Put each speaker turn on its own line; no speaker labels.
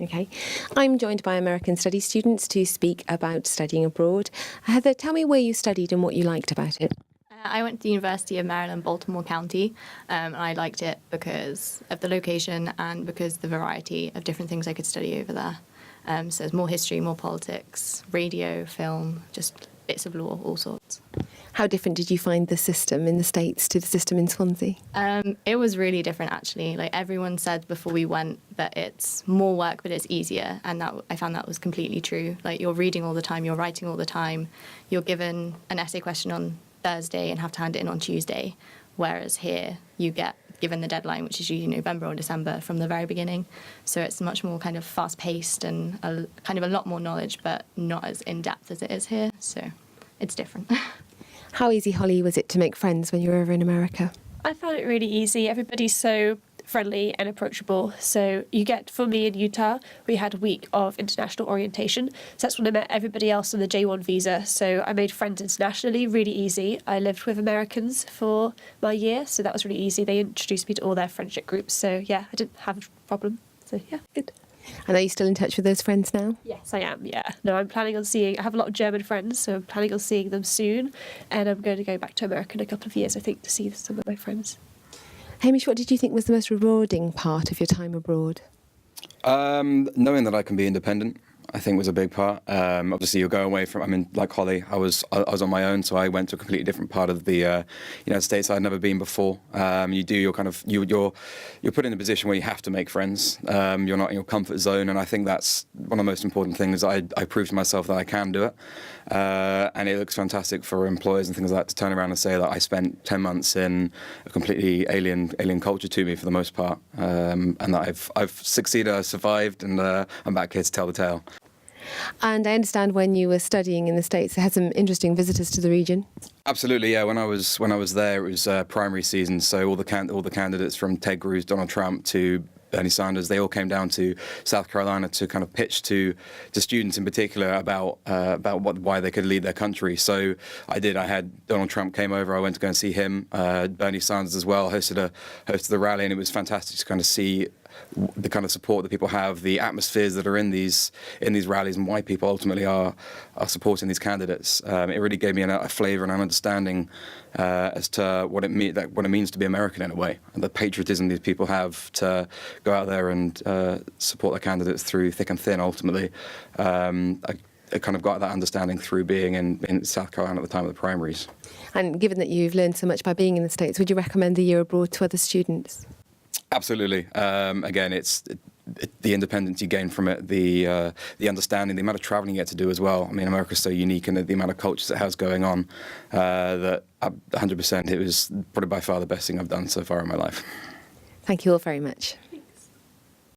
Okay. I'm joined by American Studies students to speak about studying abroad. Heather, tell me where you studied and what you liked about it.
I went to the University of Maryland, Baltimore County, and I liked it because of the location and because the variety of different things I could study over there. So there's more history, more politics, radio, film, just bits of law, all sorts.
How different did you find the system in the States to the system in Swansea?
It was really different, actually. Like, everyone said before we went that it's more work, but it's easier, and that I found that was completely true. Like, you're reading all the time, you're writing all the time, you're given an essay question on Thursday and have to hand it in on Tuesday, whereas here you get given the deadline, which is usually November or December, from the very beginning. So it's much more kind of fast-paced and kind of a lot more knowledge, but not as in-depth as it is here. So it's different.
How easy, Holly, was it to make friends when you were over in America?
I found it really easy. Everybody's so friendly and approachable. So for me in Utah, we had a week of international orientation. So that's when I met everybody else on the J1 visa. So I made friends internationally, really easy. I lived with Americans for my year, so that was really easy. They introduced me to all their friendship groups. So yeah, I didn't have a problem. So yeah, good.
And are you still in touch with those friends now?
Yes, I am, yeah. No, I'm planning on I have a lot of German friends, so I'm planning on seeing them soon. And I'm going to go back to America in a couple of years, I think, to see some of my friends.
Hamish, what did you think was the most rewarding part of your time abroad?
Knowing that I can be independent, I think, was a big part. Obviously, you're going away from. Like Holly, I was on my own, so I went to a completely different part of the United States I'd never been before. You're put in a position where you have to make friends. You're not in your comfort zone, and I think that's one of the most important things. I proved to myself that I can do it, and it looks fantastic for employers and things like that to turn around and say that I spent 10 months in a completely alien culture to me for the most part, and that I've succeeded, I've survived, and I'm back here to tell the tale.
And I understand when you were studying in the States, they had some interesting visitors to the region.
Absolutely, yeah. When I was there, it was primary season, so all the candidates from Ted Cruz, Donald Trump to Bernie Sanders, they all came down to South Carolina to kind of pitch to students in particular about why they could lead their country. So I did. I had Donald Trump came over. I went to go and see him. Bernie Sanders as well hosted the rally, and it was fantastic to kind of see the kind of support that people have, the atmospheres that are in these rallies, and why people ultimately are supporting these candidates. It really gave me a flavour and an understanding as to what it means to be American in a way, and the patriotism these people have to go out there and support their candidates through thick and thin. Ultimately, I kind of got that understanding through being in South Carolina at the time of the primaries.
And given that you've learned so much by being in the States, would you recommend the year abroad to other students?
Absolutely. Again, it's the independence you gain from it, the understanding, the amount of traveling you get to do as well. I mean, America's so unique, and the amount of cultures it has going on, that 100%, it was probably by far the best thing I've done so far in my life.
Thank you all very much.